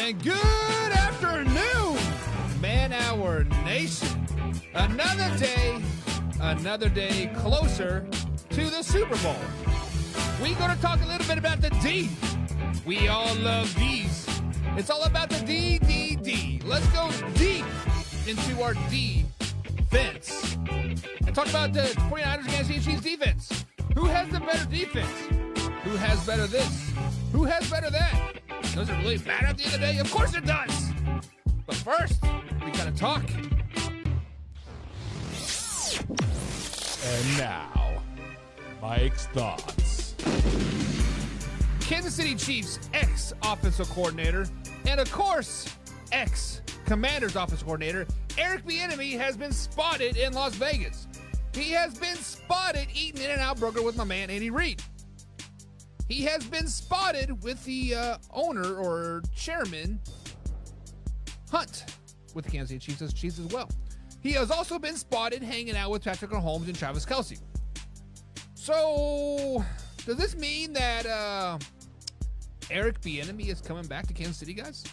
And good afternoon, Man Hour Nation. Another day closer to the Super Bowl. We're going to talk a little bit about the D. We all love D's. It's all about the D. Let's go deep into our defense and talk about the 49ers Kansas City Chiefs defense. Who has the better defense? Who has better this? Who has better that? Does it really matter at the end of the day? Of course it does. But first, we got to talk. And now, Mike's thoughts. Kansas City Chiefs ex-offensive coordinator and, of course, ex-Commanders offensive coordinator Eric Bieniemy has been spotted in Las Vegas. He has been spotted eating In-N-Out Burger with my man Andy Reid. He has been spotted with the owner or chairman Hunt with the Kansas City Chiefs as well. He has also been spotted hanging out with Patrick Mahomes and Travis Kelce. So, does this mean that Eric Bieniemy is coming back to Kansas City, guys?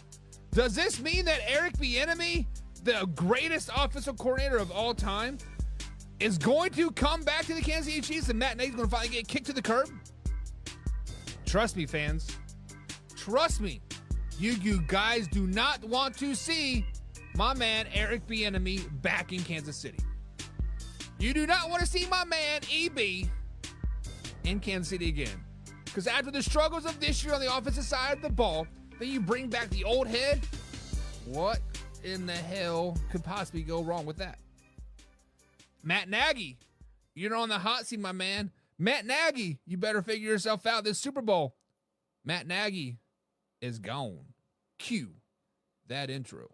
Does this mean that Eric Bieniemy, the greatest offensive coordinator of all time, is going to come back to the Kansas City Chiefs and Matt Nagy's going to finally get kicked to the curb? Trust me, fans. Trust me. You guys do not want to see my man Eric Bieniemy back in Kansas City. You do not want to see my man EB in Kansas City again. Because after the struggles of this year on the offensive side of the ball, then you bring back the old head. What in the hell could possibly go wrong with that? Matt Nagy, you're on the hot seat, my man. Matt Nagy, you better figure yourself out this Super Bowl. Matt Nagy is gone. Cue that intro.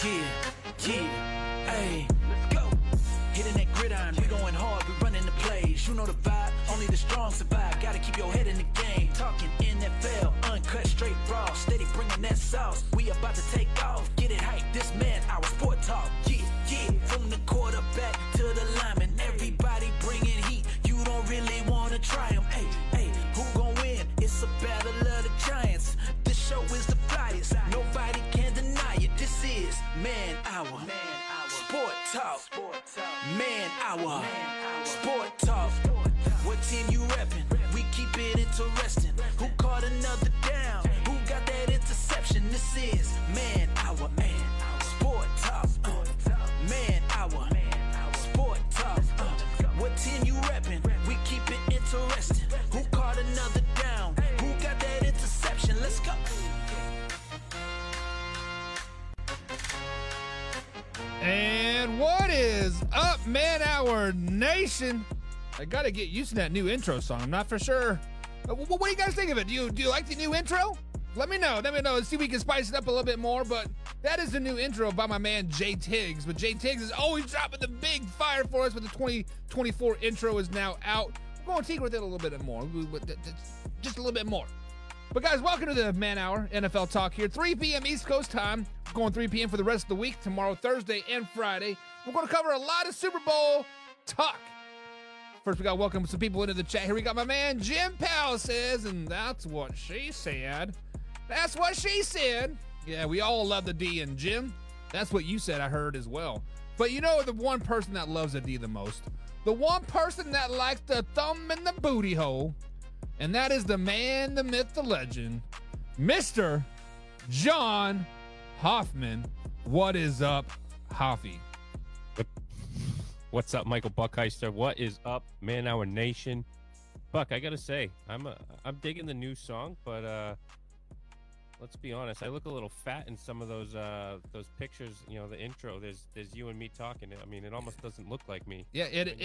Yeah, ayy, let's go. Hitting that gridiron, we going hard, we running the plays. You know the vibe, only the strong survive. Gotta keep your head in the game. Talking NFL, uncut, straight raw. Steady bringing that sauce. We about to take off, get it hype. This man, our sport talk. Yeah, from the quarterback to the lineman, everybody bringing heat. You don't really wanna try them. Hey, who gon' win? It's a battle of the giants. This show is the flyest. Nobody can deny it. This is Man Hour. Sport Talk. Man Hour. Sport Talk. What team you reppin'? We keep it interesting. Who caught another down? Who got that interception? This is Man Hour. Sport Talk. Man Hour. Sport Talk. What team you reppin'? We keep it interesting. Who caught another down? Who got that interception? Let's go. And what is up, Man Hour Nation? I gotta get used to that new intro song. I'm not for sure. What do you guys think of it? Do you like the new intro? Let me know. See if we can spice it up a little bit more. But that is the new intro by my man Jay Tiggs. But Jay Tiggs is always dropping the big fire for us. But the 2024 intro is now out. We're going to tinker with it a little bit more. Just a little bit more. But guys, welcome to the Man Hour NFL Talk here. 3 p.m. East Coast time. We're going 3 p.m. for the rest of the week. Tomorrow, Thursday, and Friday. We're going to cover a lot of Super Bowl talk. First, we got to welcome some people into the chat. Here we got my man Jim Powell says, and that's what she said. That's what she said. Yeah, we all love the D, and Jim, that's what you said, I heard as well. But you know the one person that loves the D the most? The one person that likes the thumb in the booty hole, and that is the man, the myth, the legend, Mr. John Hoffman. What is up, Hoffy? What's up, Michael Buckheister? What is up, Man Hour Nation? Buck, I gotta say, I'm digging the new song, but let's be honest, I look a little fat in some of those pictures. You know, the intro. There's you and me talking. I mean, it almost doesn't look like me. Yeah, it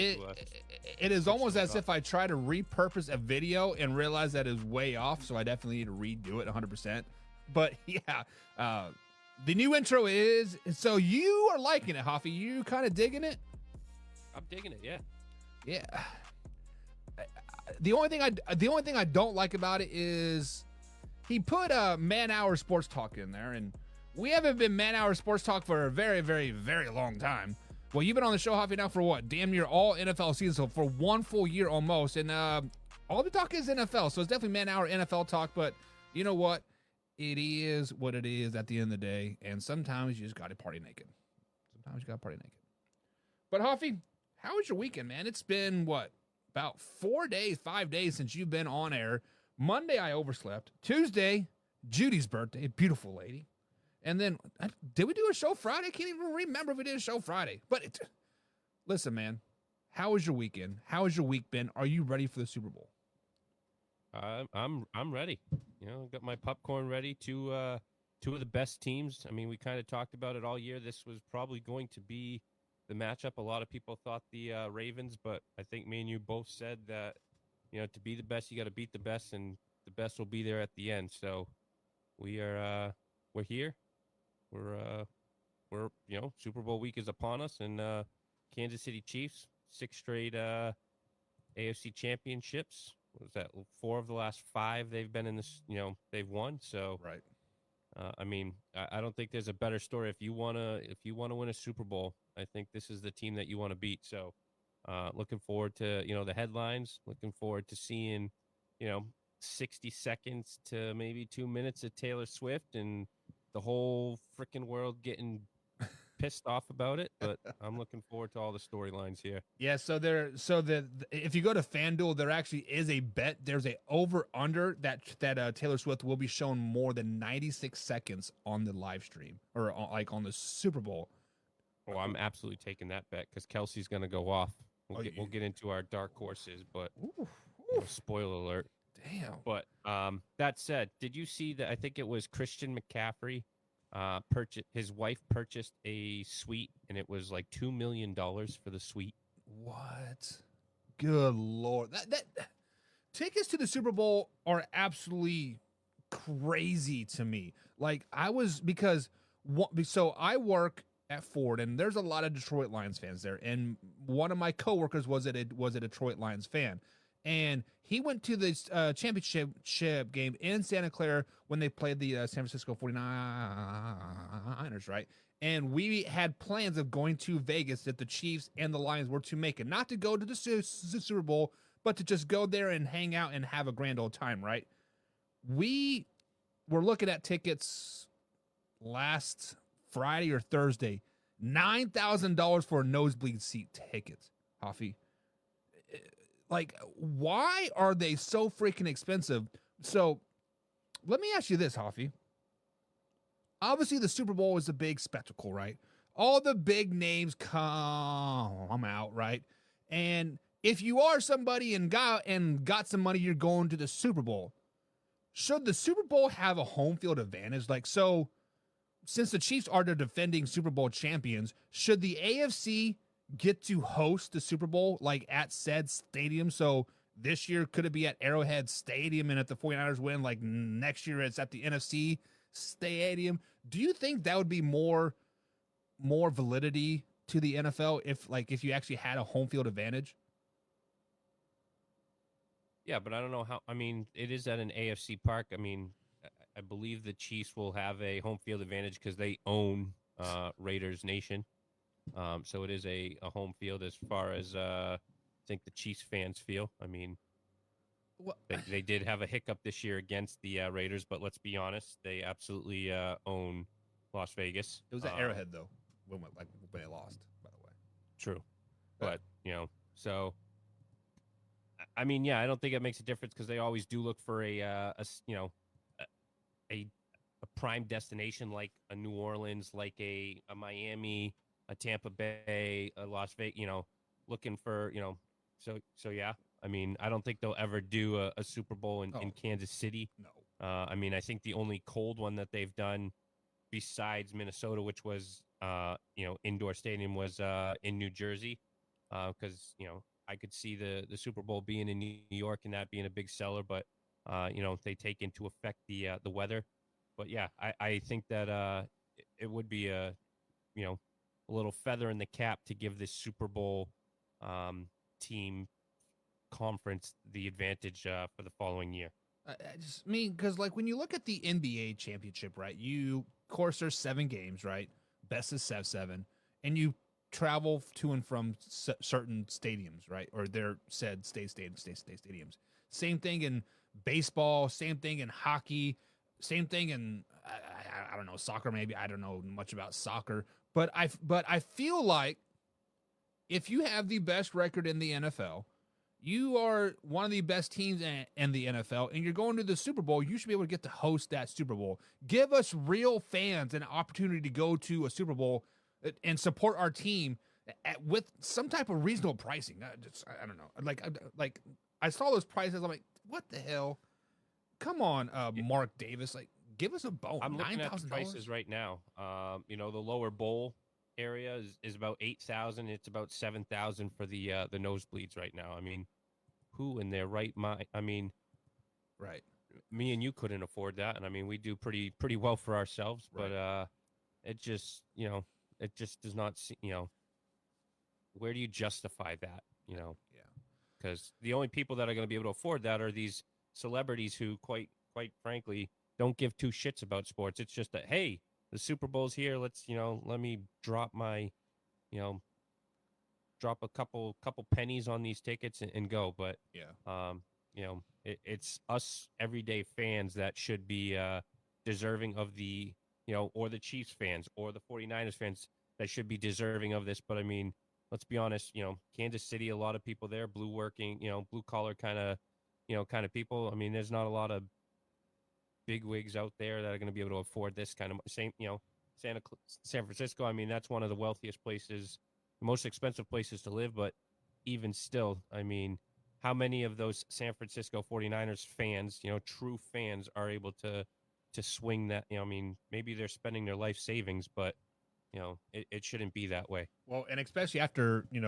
is almost as if I try to repurpose a video and realize that is way off. So I definitely need to redo it 100%. But yeah, the new intro is. So you are liking it, Hoffy? You kind of digging it? I'm digging it. Yeah. Yeah. The only thing I don't like about it is he put a Man Hour Sports Talk in there, and we haven't been Man Hour Sports Talk for a very, very, very long time. Well, you've been on the show, Hoffy, now for what? Damn near all NFL season, so for 1 full year almost. And all the talk is NFL, so it's definitely Man Hour NFL Talk. But you know what? it is what it is at the end of the day, and sometimes you just got to party naked. Sometimes you got to party naked. But Huffy, how was your weekend, man? It's been what, about 5 days since you've been on air. Monday I overslept. Tuesday, Judy's birthday, beautiful lady. And then did we do a show Friday? I can't even remember if we did a show Friday. But listen, man, how was your weekend? How has your week been? Are you ready for the Super Bowl? I'm ready. You know, got my popcorn ready. Two of the best teams. I mean, we kind of talked about it all year. This was probably going to be the matchup. A lot of people thought the Ravens, but I think me and you both said that, you know, to be the best, you got to beat the best, and the best will be there at the end. So we're here. We're you know, Super Bowl week is upon us, and Kansas City Chiefs, 6 straight AFC championships. What was that? 4 of the last 5 they've been in this, you know, they've won. So right. I mean, I don't think there's a better story. If you wanna win a Super Bowl, I think this is the team that you want to beat. So looking forward to, you know, the headlines. Looking forward to seeing, you know, 60 seconds to maybe 2 minutes of Taylor Swift and the whole freaking world getting pissed off about it. But I'm looking forward to all the storylines here. Yeah, so if you go to FanDuel, there actually is a bet. There's a over under that Taylor Swift will be shown more than 96 seconds on the live stream or like on the Super Bowl. Well, I'm absolutely taking that bet because Kelsey's going to go off. We'll get into our dark horses, but you know, spoiler alert. Damn. But that said, did you see that? I think it was Christian McCaffrey. His wife purchased a suite, and it was like $2 million for the suite. What? Good Lord. That tickets to the Super Bowl are absolutely crazy to me. Like so I work at Ford, and there's a lot of Detroit Lions fans there. And one of my coworkers was a Detroit Lions fan. And he went to the championship game in Santa Clara when they played the San Francisco 49ers, right? And we had plans of going to Vegas that the Chiefs and the Lions were to make it. Not to go to the Super Bowl, but to just go there and hang out and have a grand old time, right? We were looking at tickets last Friday or Thursday, $9,000 for a nosebleed seat tickets, Hoffy. Like, why are they so freaking expensive? So, let me ask you this, Hoffy. Obviously, the Super Bowl is a big spectacle, right? All the big names come out, right? And if you are somebody and got some money, you're going to the Super Bowl. Should the Super Bowl have a home field advantage? Like, so, since the Chiefs are the defending Super Bowl champions, should the AFC get to host the Super Bowl like at said stadium? So this year, could it be at Arrowhead Stadium, and if the 49ers win, like next year it's at the NFC Stadium? Do you think that would be more validity to the NFL if you actually had a home field advantage? Yeah, but I don't know how. I mean, it is at an AFC park. I mean, I believe the Chiefs will have a home field advantage because they own Raiders Nation. So it is a home field as far as I think the Chiefs fans feel. I mean, they did have a hiccup this year against the Raiders, but let's be honest, they absolutely own Las Vegas. It was at Arrowhead though, when they lost, by the way. True, but you know, so I mean, yeah, I don't think it makes a difference because they always do look for a prime destination like a New Orleans, like a Miami, a Tampa Bay, a Las Vegas, you know, looking for, you know, so yeah. I mean, I don't think they'll ever do a Super Bowl in Kansas City. No. I mean, I think the only cold one that they've done besides Minnesota, which was, you know, indoor stadium, was in New Jersey. Because, you know, I could see the Super Bowl being in New York and that being a big seller, but, you know, they take into effect the weather. But yeah, I think that it would be a little feather in the cap to give this Super Bowl team conference the advantage for the following year. I just mean, because like when you look at the NBA championship, right? Of course, there's 7 games, right? Best of 7, and you travel to and from certain stadiums, right? Or their said stadiums. Same thing in baseball. Same thing in hockey. Same thing in I don't know, soccer. Maybe I don't know much about soccer, but I feel like if you have the best record in the NFL, you are one of the best teams in the NFL, and you're going to the Super Bowl, you should be able to get to host that Super Bowl. Give us real fans an opportunity to go to a Super Bowl and support our team with some type of reasonable pricing. I don't know. Like I saw those prices. I'm like, what the hell? Come on, Mark Davis. Like, give us a bone. I'm looking at the $9,000 prices right now. The lower bowl area is about 8,000. It's about 7,000 for the nosebleeds right now. I mean, who in their right mind? I mean, right. Me and you couldn't afford that, and I mean, we do pretty well for ourselves. Right. But it just it just does not see, where do you justify that? Yeah. Because the only people that are going to be able to afford that are these celebrities who, quite frankly, don't give two shits about sports. It's just that, hey, the Super Bowl's here. Let's, let me drop my, drop a couple pennies on these tickets and go. But yeah, it's us everyday fans that should be deserving of the, or the Chiefs fans or the 49ers fans that should be deserving of this. But I mean, let's be honest, Kansas City, a lot of people there, blue collar kind of people. I mean, there's not a lot of big wigs out there that are going to be able to afford this kind of same, San Francisco. I mean, that's one of the wealthiest places, the most expensive places to live. But even still, I mean, how many of those San Francisco 49ers fans, true fans, are able to swing that? I mean, maybe they're spending their life savings, but it shouldn't be that way. Well, and especially after, the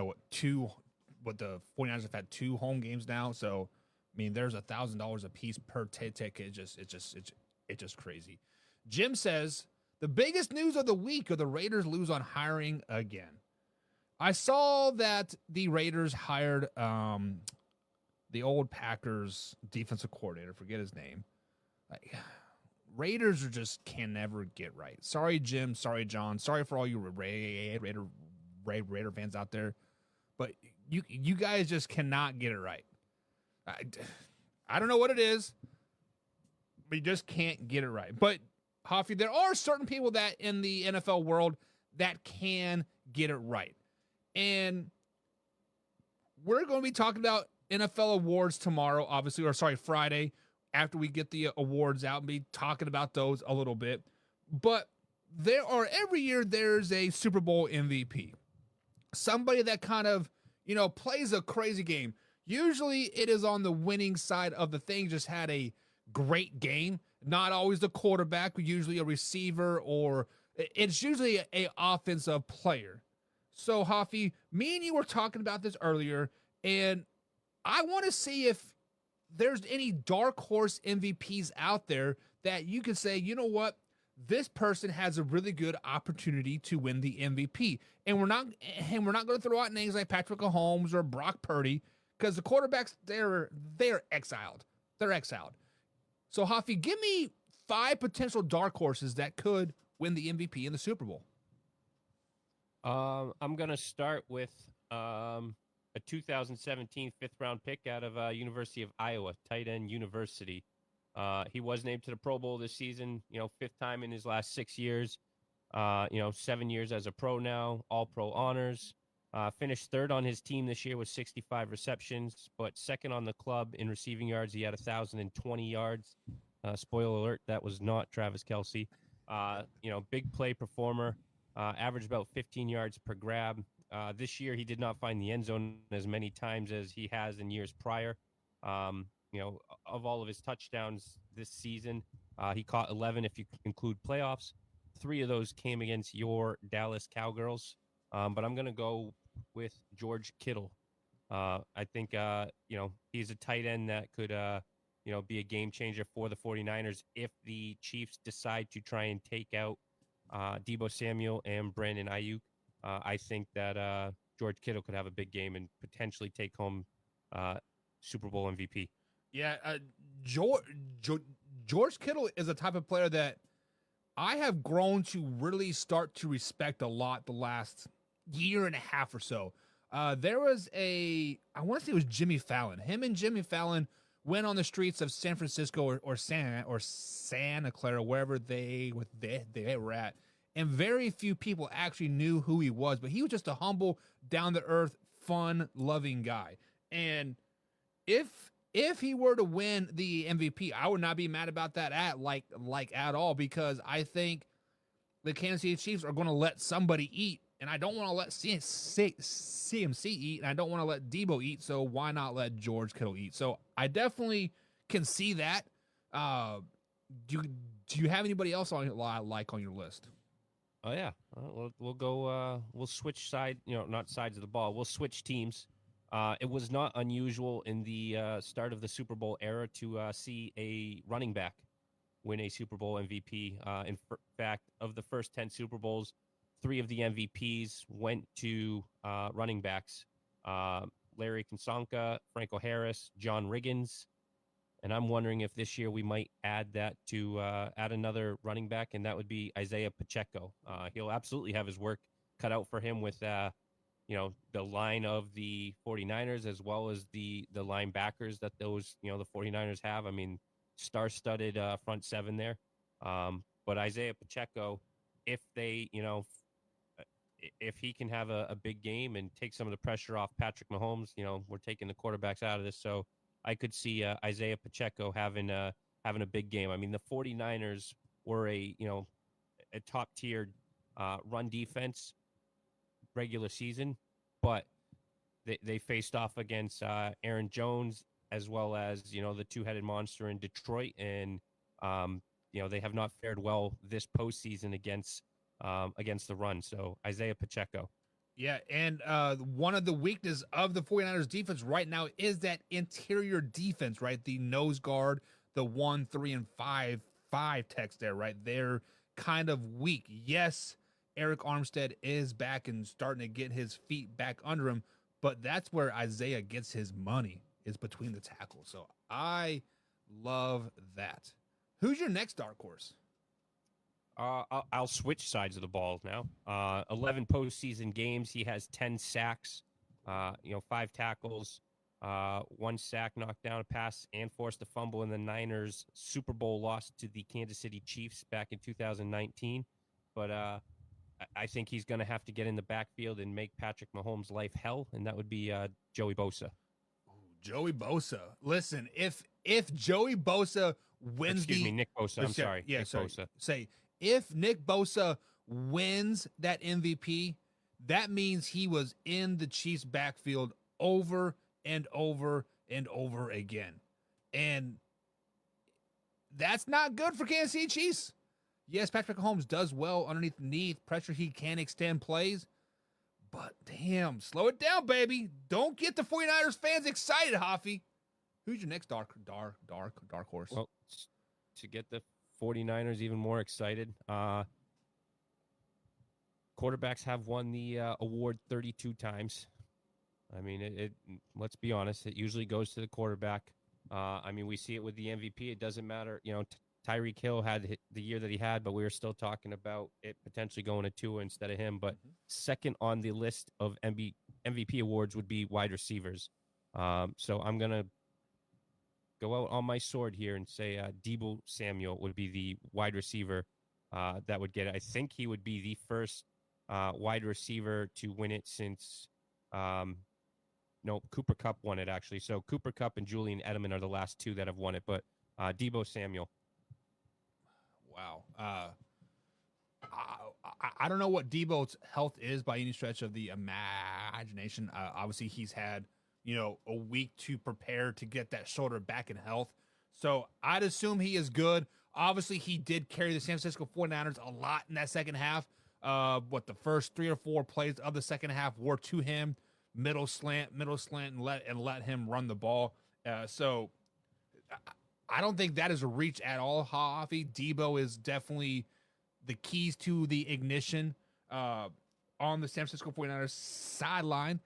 49ers have had 2 home games now. So, I mean, there's $1,000 a piece per ticket. It's just crazy. Jim says, the biggest news of the week are the Raiders lose on hiring again. I saw that the Raiders hired the old Packers defensive coordinator, forget his name. Raiders can never get right. Sorry, Jim. Sorry, John. Sorry for all you Raider fans out there, but you guys just cannot get it right. I don't know what it is, but you just can't get it right. But Hoffy, there are certain people that in the NFL world that can get it right, and we're going to be talking about NFL awards tomorrow, obviously, or Friday, after we get the awards out, and be talking about those a little bit. But every year there's a Super Bowl MVP. Somebody that kind of, plays a crazy game. Usually it is on the winning side of the thing, just had a great game. Not always the quarterback, but usually a receiver, or it's usually a offensive player. So, Hoffy, me and you were talking about this earlier, and I want to see if there's any dark horse MVPs out there that you can say, you know what, this person has a really good opportunity to win the MVP. And we're not going to throw out names like Patrick Mahomes or Brock Purdy, because the quarterbacks, they're exiled. They're exiled. So, Hoffy, give me 5 potential dark horses that could win the MVP in the Super Bowl. I'm going to start with a 2017 fifth-round pick out of University of Iowa, tight end University. He was named to the Pro Bowl this season, 5th time in his last 6 years. 7 years as a pro now, all-pro honors. Finished 3rd on his team this year with 65 receptions, but 2nd on the club in receiving yards. He had 1,020 yards. Spoiler alert, that was not Travis Kelce. Big play performer, averaged about 15 yards per grab. This year, he did not find the end zone as many times as he has in years prior. Of all of his touchdowns this season, he caught 11 if you include playoffs. 3 of those came against your Dallas Cowgirls. But I'm going to go with George Kittle. I think, he's a tight end that could, be a game changer for the 49ers if the Chiefs decide to try and take out Deebo Samuel and Brandon Ayuk. I think that George Kittle could have a big game and potentially take home Super Bowl MVP. Yeah, George Kittle is a type of player that I have grown to really start to respect a lot the last year and a half or so. There was I want to say it was Jimmy Fallon. Him and Jimmy Fallon went on the streets of San Francisco or Santa Clara, wherever they were at, and very few people actually knew who he was. But he was just a humble, down to earth, fun loving guy. And if he were to win the MVP, I would not be mad about that at all, because I think the Kansas City Chiefs are going to let somebody eat, and I don't want to let CMC eat, and I don't want to let Debo eat, so why not let George Kittle eat? So I definitely can see that. Do you have anybody else on your list? Oh yeah, we'll go. We'll switch side. Not sides of the ball. We'll switch teams. It was not unusual in the start of the Super Bowl era to see a running back win a Super Bowl MVP. In fact, of the first 10 Super Bowls, 3 of the MVPs went to running backs. Larry Kansonka, Franco Harris, John Riggins. And I'm wondering if this year we might add that to add another running back, and that would be Isaiah Pacheco. He'll absolutely have his work cut out for him with the line of the 49ers, as well as the linebackers that those, the 49ers have. I mean, star-studded front seven there. But Isaiah Pacheco, if they, if he can have a big game and take some of the pressure off Patrick Mahomes, we're taking the quarterbacks out of this. So I could see Isaiah Pacheco having a big game. I mean, the 49ers were a top-tier run defense regular season, but they faced off against Aaron Jones, as well as the two-headed monster in Detroit, and they have not fared well this postseason against the run. So Isaiah Pacheco. Yeah, and one of the weaknesses of the 49ers defense right now is that interior defense, right? The nose guard, the 1, 3, and 5 techs there, right? They're kind of weak. Yes, Eric Armstead is back and starting to get his feet back under him, but that's where Isaiah gets his money, is between the tackles. So I love that. Who's your next dark horse? I'll switch sides of the ball now. 11 postseason games. He has 10 sacks, 5 tackles, 1 sack, knocked down a pass, and forced a fumble in the Niners' Super Bowl loss to the Kansas City Chiefs back in 2019. But I think he's going to have to get in the backfield and make Patrick Mahomes' life hell, and that would be Joey Bosa. Joey Bosa. Listen, if Joey Bosa wins Nick Bosa. I'm sorry. Yeah, Nick Bosa. Say, if Nick Bosa wins that MVP, that means he was in the Chiefs' backfield over and over and over again. And that's not good for Kansas City Chiefs. Yes, Patrick Mahomes does well underneath pressure. He can extend plays. But damn, slow it down, baby. Don't get the 49ers fans excited, Hoffy. Who's your next dark horse? Well, to get the 49ers even more excited, quarterbacks have won the award 32 times. I mean, it let's be honest, it usually goes to the quarterback. I mean, we see it with the MVP. It doesn't matter. Tyreek Hill had the year that he had, but we were still talking about it potentially going to Tua instead of him. But second on the list of MVP awards would be wide receivers. So I'm going to go out on my sword here and say Deebo Samuel would be the wide receiver that would get it. I think he would be the first wide receiver to win it since Cooper Kupp won it, actually. So Cooper Kupp and Julian Edelman are the last 2 that have won it, but Deebo Samuel. Wow. I don't know what Deebo's health is by any stretch of the imagination. Obviously, he's had, a week to prepare to get that shoulder back in health. So I'd assume he is good. Obviously, he did carry the San Francisco 49ers a lot in that second half. The first 3 or 4 plays of the second half were to him, middle slant, and let him run the ball. So I don't think that is a reach at all, Hoffy. Deebo is definitely the keys to the ignition on the San Francisco 49ers sideline.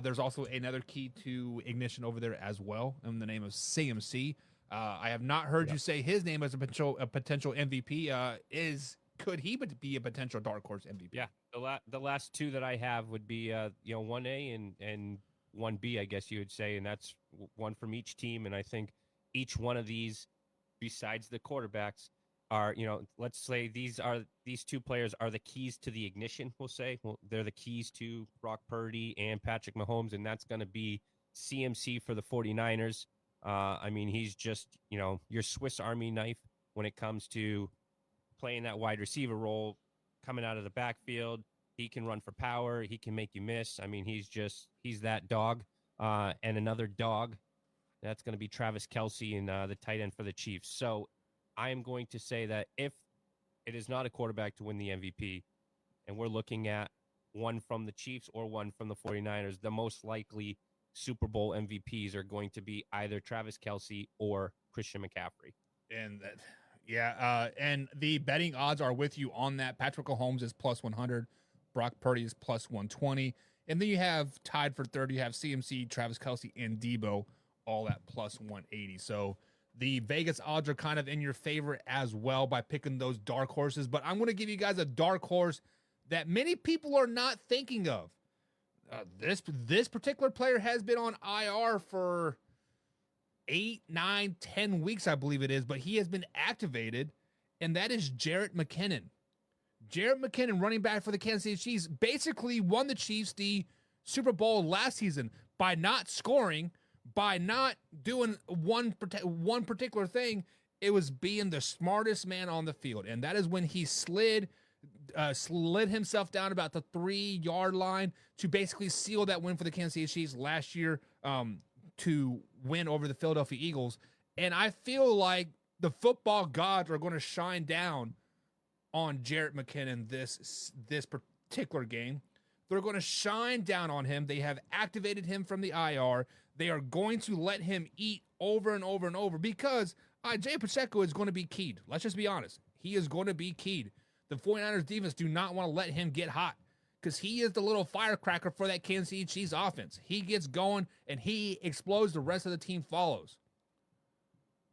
There's also another key to ignition over there as well, in the name of CMC. I have not heard you say his name as a potential MVP. Could he be a potential dark horse MVP? Yeah, the last 2 that I have would be 1A and 1B, I guess you would say, and that's one from each team. And I think each one of these, besides the quarterbacks, are, let's say these two players are the keys to the ignition. We'll say, they're the keys to Brock Purdy and Patrick Mahomes, and that's going to be CMC for the 49ers. I mean, he's just, your Swiss Army knife when it comes to playing that wide receiver role, coming out of the backfield. He can run for power. He can make you miss. I mean, he's that dog. And another dog, that's going to be Travis Kelce and the tight end for the Chiefs. So I am going to say that if it is not a quarterback to win the MVP, and we're looking at one from the Chiefs or one from the 49ers, the most likely Super Bowl MVPs are going to be either Travis Kelce or Christian McCaffrey. And and the betting odds are with you on that. Patrick Mahomes is plus 100. Brock Purdy is plus 120. And then you have tied for third. You have CMC, Travis Kelce, and Debo all at plus 180. So the Vegas odds are kind of in your favor as well by picking those dark horses. But I'm going to give you guys a dark horse that many people are not thinking of. This particular player has been on IR for 8, 9, 10 weeks, I believe it is, but he has been activated, and that is Jerick McKinnon. Jerick McKinnon, running back for the Kansas City Chiefs, basically won the Chiefs the Super Bowl last season by not scoring, by not doing one particular thing. It was being the smartest man on the field, and that is when he slid himself down about the 3-yard line to basically seal that win for the Kansas City Chiefs last year to win over the Philadelphia Eagles. And I feel like the football gods are going to shine down on Jerick McKinnon this particular game. They're going to shine down on him. They have activated him from the IR. They are going to let him eat over and over and over because Jay Pacheco is going to be keyed. Let's just be honest. He is going to be keyed. The 49ers defense do not want to let him get hot because he is the little firecracker for that Kansas City Chiefs offense. He gets going and he explodes. The rest of the team follows.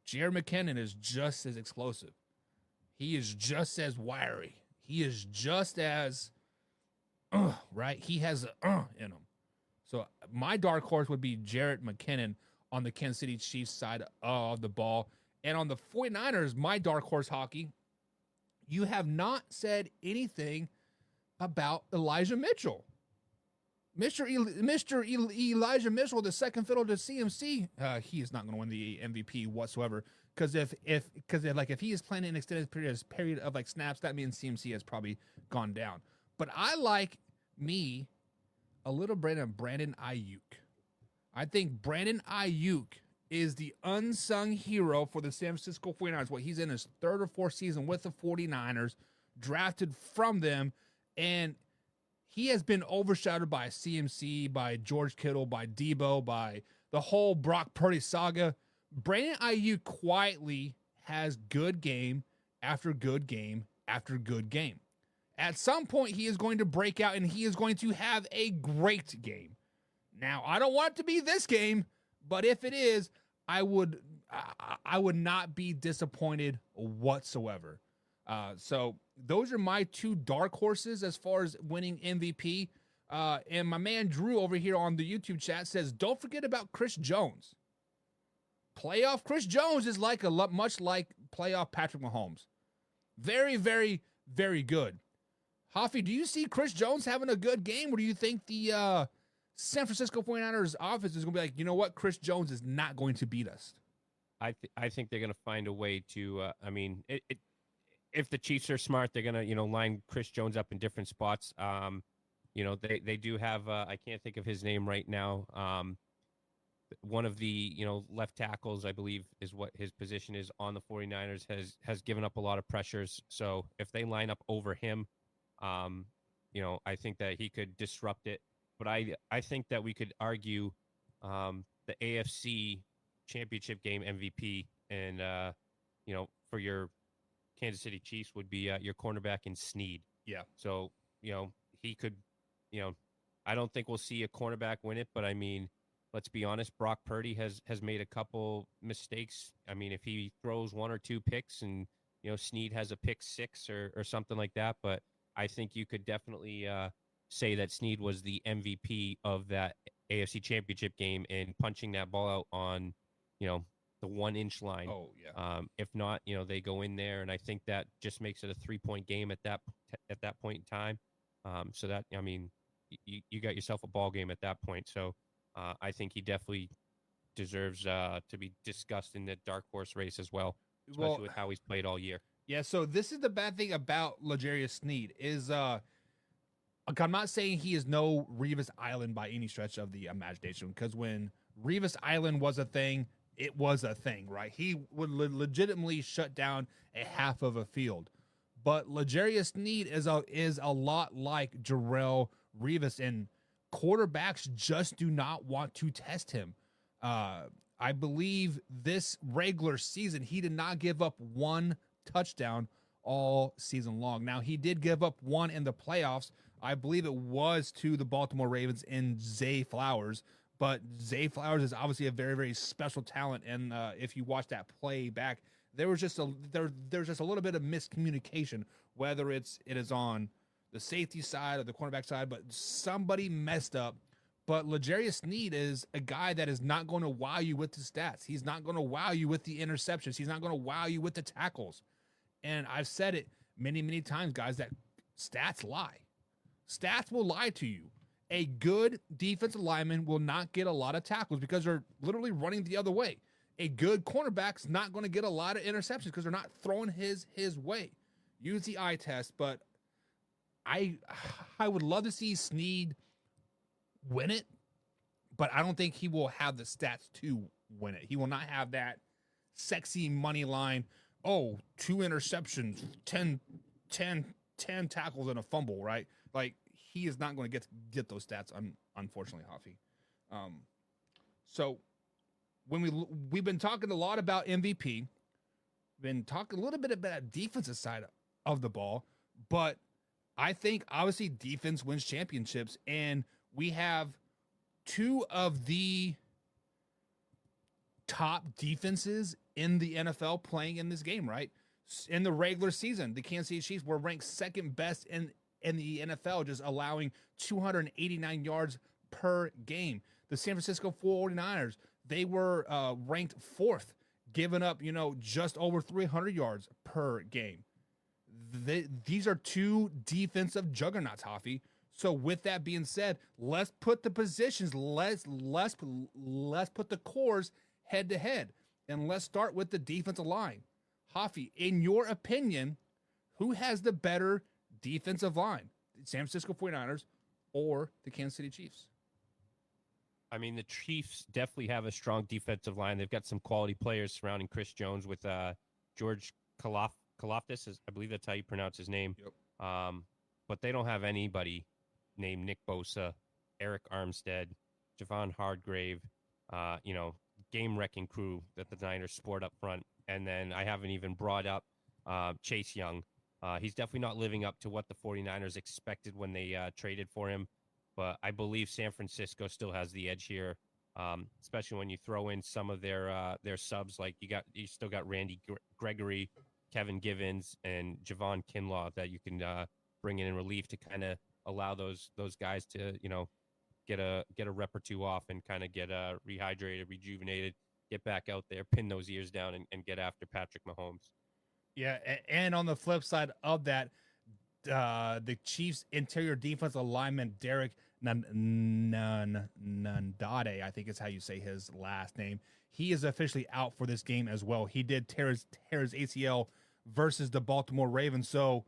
Jerick McKinnon is just as explosive. He is just as wiry. He is just as, right? He has in him. So my dark horse would be Jerick McKinnon on the Kansas City Chiefs side of the ball. And on the 49ers, my dark horse hockey, you have not said anything about Elijah Mitchell. Mr. Elijah Mitchell, the second fiddle to CMC, he is not going to win the MVP whatsoever. Because if he is playing an extended period of like snaps, that means CMC has probably gone down. But I like a little Brandon Ayuk. I think Brandon Ayuk is the unsung hero for the San Francisco 49ers. Well, he's in his third or fourth season with the 49ers, drafted from them, and he has been overshadowed by CMC, by George Kittle, by Debo, by the whole Brock Purdy saga. Brandon Ayuk quietly has good game after good game after good game. At some point, he is going to break out, and he is going to have a great game. Now, I don't want it to be this game, but if it is, I would not be disappointed whatsoever. So those are my two dark horses as far as winning MVP. And my man Drew over here on the YouTube chat says, don't forget about Chris Jones. Playoff Chris Jones is much like playoff Patrick Mahomes. Very, very, very good. Hoffy, do you see Chris Jones having a good game, or do you think the San Francisco 49ers offense is going to be like, you know what, Chris Jones is not going to beat us? I think they're going to find a way to, if the Chiefs are smart, they're going to, line Chris Jones up in different spots. They do have, I can't think of his name right now. One of the, left tackles, I believe, is what his position is on the 49ers, has given up a lot of pressures. So if they line up over him, I think that he could disrupt it. But I think that we could argue the AFC Championship game MVP and, for your Kansas City Chiefs would be your cornerback in Snead. Yeah. So, he could, I don't think we'll see a cornerback win it, but I mean, let's be honest, Brock Purdy has made a couple mistakes. I mean, if he throws one or two picks and, Snead has a pick six or something like that, but I think you could definitely say that Snead was the MVP of that AFC Championship game and punching that ball out on, the 1 inch line. Oh yeah. If not, they go in there, and I think that just makes it a 3-point game at that point in time. So that, I mean, you got yourself a ball game at that point. So I think he definitely deserves to be discussed in the dark horse race as well, especially with how he's played all year. Yeah, so this is the bad thing about L'Jarius Sneed is I'm not saying he is no Revis Island by any stretch of the imagination, because when Revis Island was a thing, it was a thing, right? He would legitimately shut down a half of a field. But L'Jarius Sneed is a lot like Jarrell Revis, and quarterbacks just do not want to test him. I believe this regular season, he did not give up 1 touchdown all season long. Now, he did give up 1 in the playoffs. I believe it was to the Baltimore Ravens in Zay Flowers, but Zay Flowers is obviously a very, very special talent. And if you watch that play back, there's just a little bit of miscommunication, whether it is on the safety side or the cornerback side, but somebody messed up. But L'Jarius Sneed is a guy that is not going to wow you with the stats. He's not going to wow you with the interceptions. He's not going to wow you with the tackles. And I've said it many, many times, guys, that stats lie. Stats will lie to you. A good defensive lineman will not get a lot of tackles because they're literally running the other way. A good cornerback's not going to get a lot of interceptions because they're not throwing his way. Use the eye test, but I would love to see Sneed win it, but I don't think he will have the stats to win it. He will not have that sexy money line. Oh, 2 interceptions, 10 tackles and a fumble, right? Like, he is not going to get those stats, unfortunately, Hoffy. So when we've been talking a lot about MVP, been talking a little bit about defensive side of the ball, but I think obviously defense wins championships, and we have 2 of the top defenses in the NFL playing in this game, right? In the regular season, the Kansas City Chiefs were ranked 2nd best in the NFL, just allowing 289 yards per game. The San Francisco 49ers, they were ranked 4th, giving up, just over 300 yards per game. These are 2 defensive juggernauts, Hoffy. So with that being said, let's put the positions, let's put the cores head to head, and let's start with the defensive line. Hoffy, in your opinion, who has the better defensive line, the San Francisco 49ers or the Kansas City Chiefs? I mean, the Chiefs definitely have a strong defensive line. They've got some quality players surrounding Chris Jones with George Kalafdis, I believe that's how you pronounce his name. Yep. But they don't have anybody named Nick Bosa, Eric Armstead, Javon Hargrave, game-wrecking crew that the Niners sport up front. And then I haven't even brought up Chase Young. He's definitely not living up to what the 49ers expected when they traded for him. But I believe San Francisco still has the edge here, especially when you throw in some of their subs. Like you still got Randy Gregory, Kevin Givens, and Javon Kinlaw that you can bring in relief to kind of allow those guys to get a rep or 2 off and kind of get rehydrated, rejuvenated, get back out there, pin those ears down, and get after Patrick Mahomes. Yeah, and on the flip side of that, the Chiefs' interior defensive lineman Derek Nandade, I think is how you say his last name. He is officially out for this game as well. He did tear his ACL versus the Baltimore Ravens. So,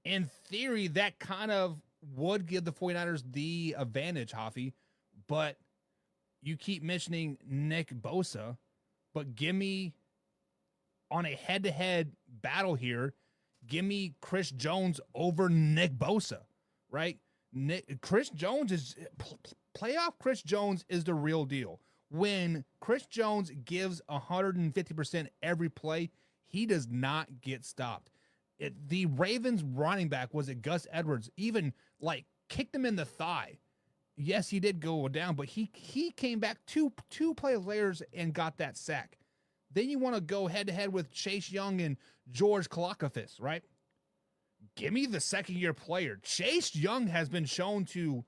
in theory, that kind of would give the 49ers the advantage, Hoffy. But you keep mentioning Nick Bosa, but give me, on a head-to-head battle here, give me Chris Jones over Nick Bosa, right? Chris Jones is playoff. Chris Jones is the real deal. When Chris Jones gives 150% every play, he does not get stopped. The Ravens running back, was it Gus Edwards, even kicked him in the thigh. Yes, he did go down, but he came back two players and got that sack. Then you want to go head-to-head with Chase Young and George Kalakafis, right? Give me the second-year player. Chase Young has been shown to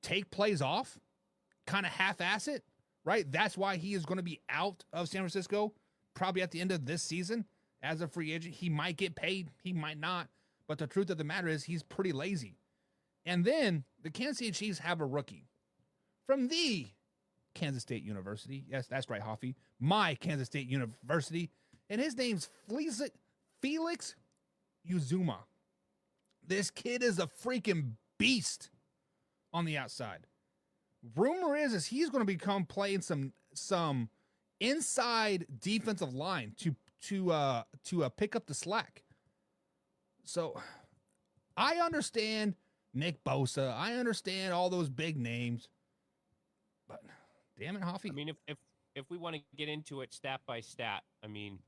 take plays off, kind of half-ass it, right? That's why he is going to be out of San Francisco probably at the end of this season as a free agent. He might get paid, he might not. But the truth of the matter is he's pretty lazy. And then the Kansas City Chiefs have a rookie from the Kansas State University. Yes, that's right, Hoffy. My Kansas State University. And his name's Felix Uzuma. This kid is a freaking beast on the outside. Rumor is he's going to become playing some inside defensive line to pick up the slack. So I understand Nick Bosa. I understand all those big names. But damn it, Hoffy. I mean, if we want to get into it stat by stat, I mean,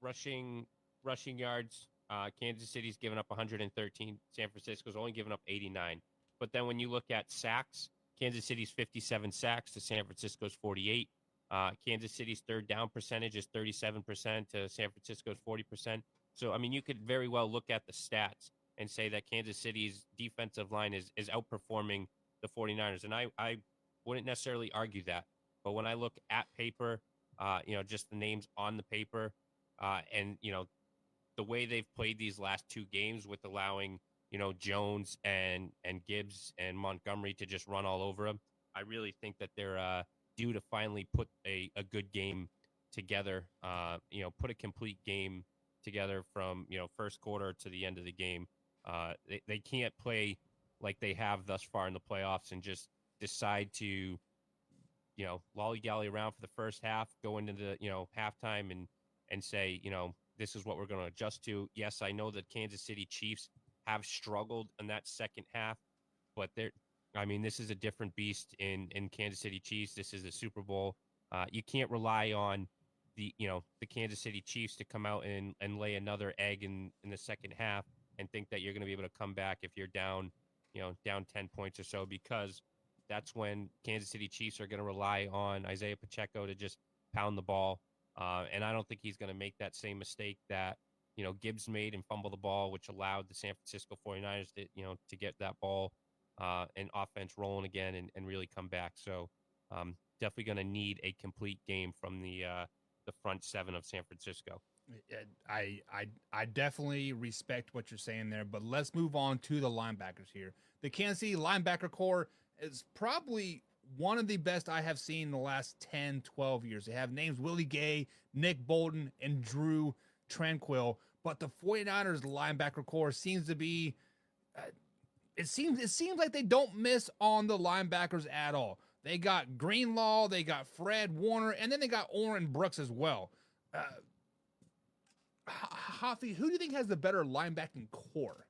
rushing yards, Kansas City's given up 113. San Francisco's only given up 89. But then when you look at sacks, Kansas City's 57 sacks to San Francisco's 48. Kansas City's third down percentage is 37% to San Francisco's 40%. So, I mean, you could very well look at the stats and say that Kansas City's defensive line is outperforming the 49ers. And I wouldn't necessarily argue that. But when I look at paper, just the names on the paper, and, the way they've played these last two games with allowing, Jones and Gibbs and Montgomery to just run all over them, I really think that they're due to finally put a good game together, put a complete game together from, first quarter to the end of the game. They can't play like they have thus far in the playoffs and just decide to, lollygally around for the first half, go into the, halftime and say, this is what we're going to adjust to. Yes, I know that Kansas City Chiefs have struggled in that second half, but this is a different beast in Kansas City Chiefs. This is a Super Bowl. You can't rely on the Kansas City Chiefs to come out and lay another egg in the second half and think that you're going to be able to come back if you're down 10 points or so, because that's when Kansas City Chiefs are going to rely on Isaiah Pacheco to just pound the ball. And I don't think he's going to make that same mistake that, Gibbs made and fumble the ball, which allowed the San Francisco 49ers to get that ball and offense rolling again and really come back. So definitely going to need a complete game from the front seven of San Francisco. I definitely respect what you're saying there, but let's move on to the linebackers here. The Kansas City linebacker core is probably one of the best I have seen in the last 10, 12 years. They have names Willie Gay, Nick Bolton, and Drew Tranquill, but the 49ers linebacker core seems to be it seems like they don't miss on the linebackers at all. They got Greenlaw, they got Fred Warner, and then they got Oren Brooks as well. Hoffy, who do you think has the better linebacking core?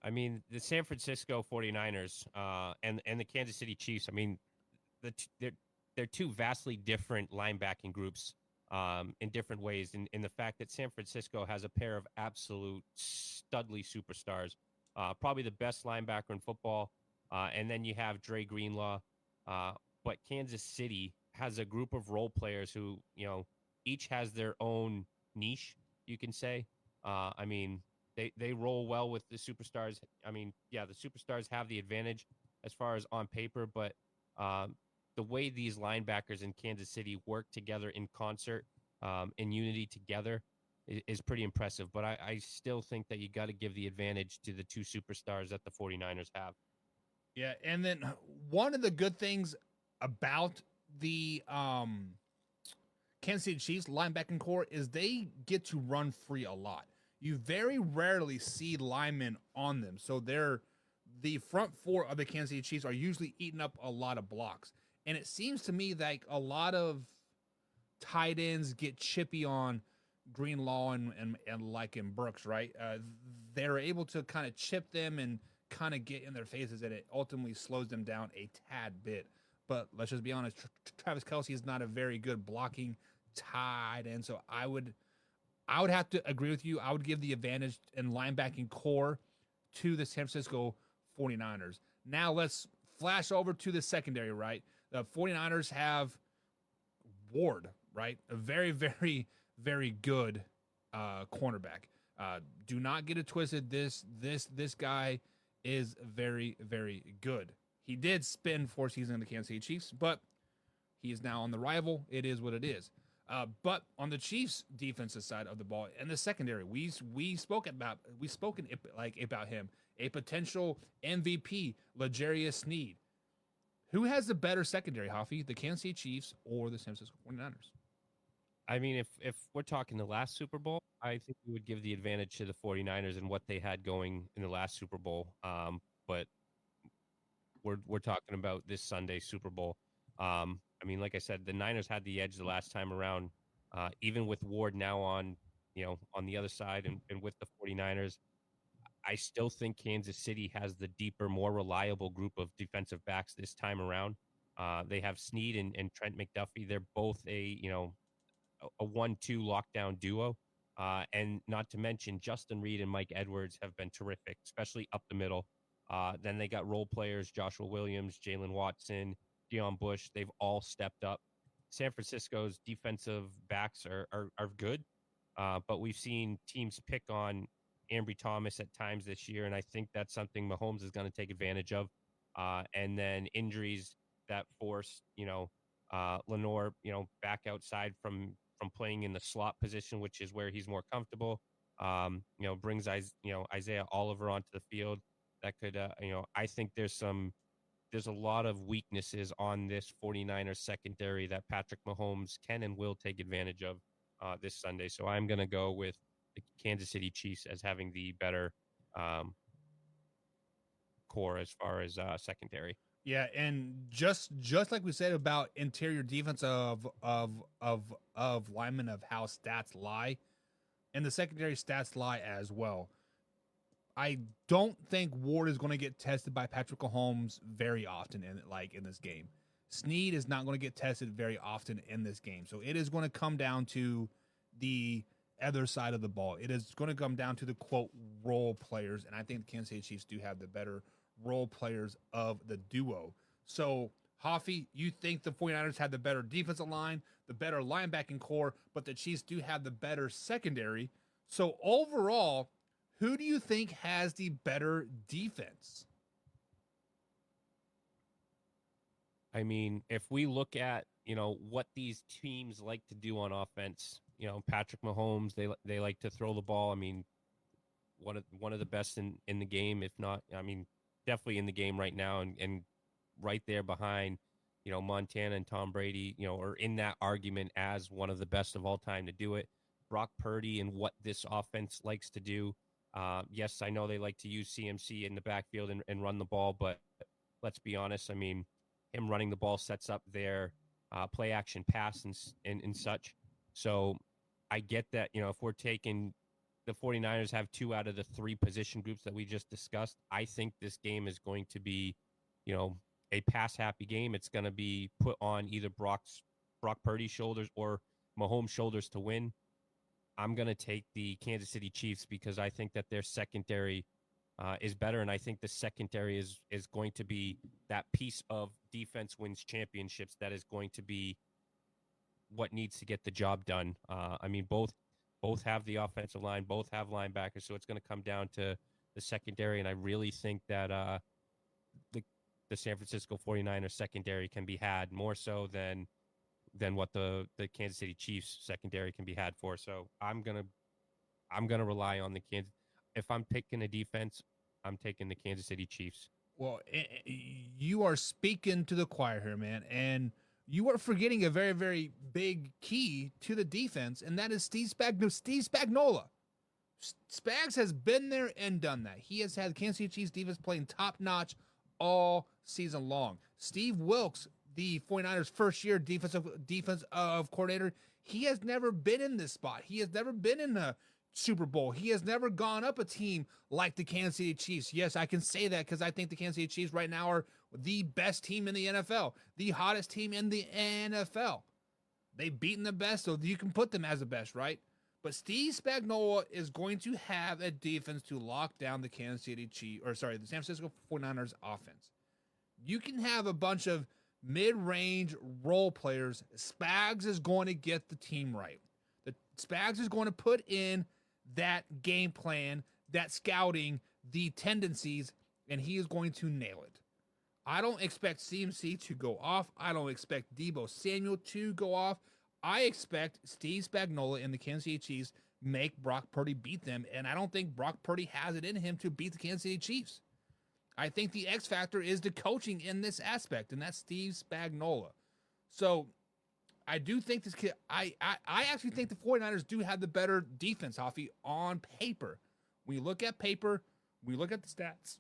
I mean, the San Francisco 49ers and the Kansas City Chiefs, I mean, they're two vastly different linebacking groups in different ways, in the fact that San Francisco has a pair of absolute studly superstars, probably the best linebacker in football, and then you have Dre Greenlaw. But Kansas City has a group of role players who, each has their own niche, you can say. They roll well with the superstars. I mean, yeah, the superstars have the advantage as far as on paper, but the way these linebackers in Kansas City work together in concert, in unity together, is pretty impressive. But I still think that you got to give the advantage to the two superstars that the 49ers have. Yeah, and then one of the good things about the Kansas City Chiefs linebacking core is they get to run free a lot. You very rarely see linemen on them. So the front four of the Kansas City Chiefs are usually eating up a lot of blocks. And it seems to me like a lot of tight ends get chippy on Greenlaw and like in Brooks, right? They're able to kind of chip them and kind of get in their faces, and it ultimately slows them down a tad bit. But let's just be honest, Travis Kelce is not a very good blocking tight end. So I would have to agree with you. I would give the advantage in linebacking core to the San Francisco 49ers. Now let's flash over to the secondary, right? The 49ers have Ward, right? A very, very, very good cornerback. Do not get it twisted. This guy is very, very good. He did spend 4 seasons in the Kansas City Chiefs, but he is now on the rival. It is what it is. But on the Chiefs' defensive side of the ball and the secondary, we spoken about him, a potential MVP, L'Jarius Sneed. Who has the better secondary, Hoffy, the Kansas City Chiefs or the San Francisco 49ers? I mean, if we're talking the last Super Bowl, I think we would give the advantage to the 49ers and what they had going in the last Super Bowl. But we're talking about this Sunday Super Bowl. I mean, like I said, the Niners had the edge the last time around. Even with Ward now on the other side and with the 49ers, I still think Kansas City has the deeper, more reliable group of defensive backs this time around. They have Sneed and Trent McDuffie. They're both a 1-2 lockdown duo. And not to mention Justin Reed and Mike Edwards have been terrific, especially up the middle. Then they got role players, Joshua Williams, Jalen Watson, Deion Bush. They've all stepped up. San Francisco's defensive backs are good, but we've seen teams pick on Ambry Thomas at times this year, and I think that's something Mahomes is going to take advantage of. And then injuries that force, Lenore, back outside from playing in the slot position, which is where he's more comfortable. Brings Isaiah Oliver onto the field. That could, I think there's a lot of weaknesses on this 49ers secondary that Patrick Mahomes can and will take advantage of this Sunday. So I'm going to go with the Kansas City Chiefs as having the better core as far as secondary. Yeah, and just like we said about interior defense of linemen, of how stats lie, and the secondary stats lie as well. I don't think Ward is going to get tested by Patrick Mahomes very often in this game. Sneed is not going to get tested very often in this game. So it is going to come down to the other side of the ball. It is going to come down to the, quote, role players. And I think the Kansas City Chiefs do have the better role players of the duo. So, Hoffy, you think the 49ers have the better defensive line, the better linebacking core, but the Chiefs do have the better secondary. So overall, who do you think has the better defense? I mean, if we look at, what these teams like to do on offense, Patrick Mahomes, they like to throw the ball. I mean, one of the best in the game, if not, I mean, definitely in the game right now and right there behind, Montana and Tom Brady, are in that argument as one of the best of all time to do it. Brock Purdy and what this offense likes to do. Yes, I know they like to use CMC in the backfield and run the ball, but let's be honest. I mean, him running the ball sets up their play action pass and such. So I get that, if we're taking the 49ers have 2 out of the 3 position groups that we just discussed, I think this game is going to be, a pass happy game. It's going to be put on either Brock Purdy's shoulders or Mahomes' shoulders to win. I'm going to take the Kansas City Chiefs because I think that their secondary is better, and I think the secondary is going to be that piece of defense wins championships that is going to be what needs to get the job done. I mean, both have the offensive line, both have linebackers, so it's going to come down to the secondary, and I really think that the San Francisco 49ers secondary can be had more so than what the Kansas City Chiefs secondary can be had for. So I'm gonna rely on the Kansas. If I'm picking a defense, I'm taking the Kansas City Chiefs. Well, you are speaking to the choir here, man, and you are forgetting a very, very big key to the defense, and that is Steve Spagnuolo. Spags has been there and done that. He has had Kansas City Chiefs defense playing top notch all season long. Steve Wilks, the 49ers first year defensive coordinator, he has never been in this spot. He has never been in the Super Bowl. He has never gone up a team like the Kansas City Chiefs. Yes, I can say that because I think the Kansas City Chiefs right now are the best team in the NFL, the hottest team in the NFL. They've beaten the best, so you can put them as the best, right? But Steve Spagnuolo is going to have a defense to lock down the the San Francisco 49ers offense. You can have a bunch of mid-range role players. Spags is going to get the team right. The Spags is going to put in that game plan, that scouting, the tendencies, and he is going to nail it. I don't expect CMC to go off. I don't expect Debo Samuel to go off. I expect Steve Spagnuolo and the Kansas City Chiefs make Brock Purdy beat them, and I don't think Brock Purdy has it in him to beat the Kansas City Chiefs. I think the X factor is the coaching in this aspect, and that's Steve Spagnuolo. So I do think this kid, I actually think the 49ers do have the better defense, Hoffy, on paper. When you look at paper, we look at the stats,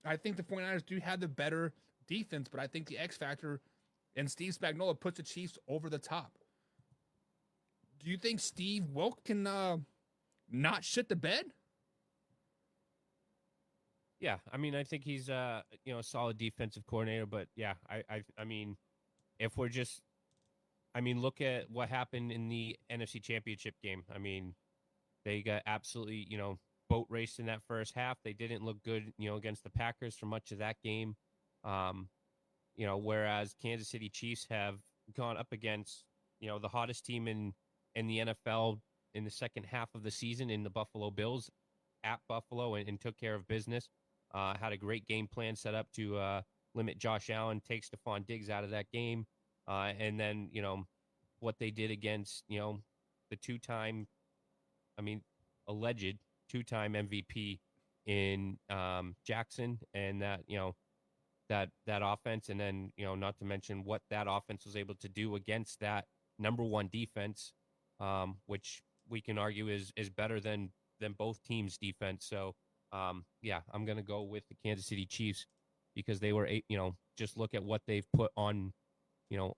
I think the 49ers do have the better defense, but I think the X factor and Steve Spagnuolo puts the Chiefs over the top. Do you think Steve Wilk can not shit the bed? Yeah, I mean, I think he's a solid defensive coordinator, but yeah, I mean, if we're just, I mean, look at what happened in the NFC Championship game. I mean, they got absolutely, boat raced in that first half. They didn't look good, against the Packers for much of that game. Whereas Kansas City Chiefs have gone up against, the hottest team in the NFL in the second half of the season in the Buffalo Bills at Buffalo and took care of business. Had a great game plan set up to limit Josh Allen, take Stephon Diggs out of that game. And then, what they did against, the two-time, alleged two-time MVP in Jackson and that, that offense. And then, not to mention what that offense was able to do against that number one defense, which we can argue is better than both teams' defense. So, yeah, I'm going to go with the Kansas City Chiefs because they were, just look at what they've put on,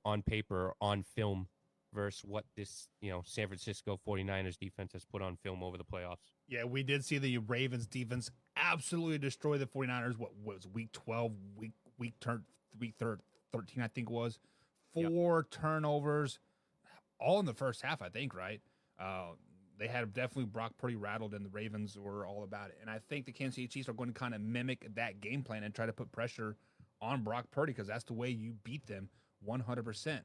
on paper, on film versus what this, San Francisco 49ers defense has put on film over the playoffs. Yeah, we did see the Ravens defense absolutely destroy the 49ers. What was week 12, week 13, I think it was. 4 turnovers, all in the first half, I think, right? They had definitely Brock Purdy rattled, and the Ravens were all about it. And I think the Kansas City Chiefs are going to kind of mimic that game plan and try to put pressure on Brock Purdy because that's the way you beat them 100%.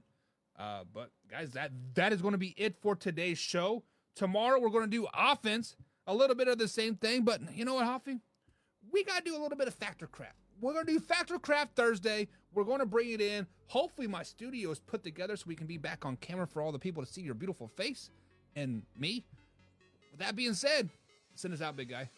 But, guys, that is going to be it for today's show. Tomorrow we're going to do offense, a little bit of the same thing. But you know what, Hoffy? We got to do a little bit of Factor Craft. We're going to do Factor Craft Thursday. We're going to bring it in. Hopefully my studio is put together so we can be back on camera for all the people to see your beautiful face and me. With that being said, send us out, big guy.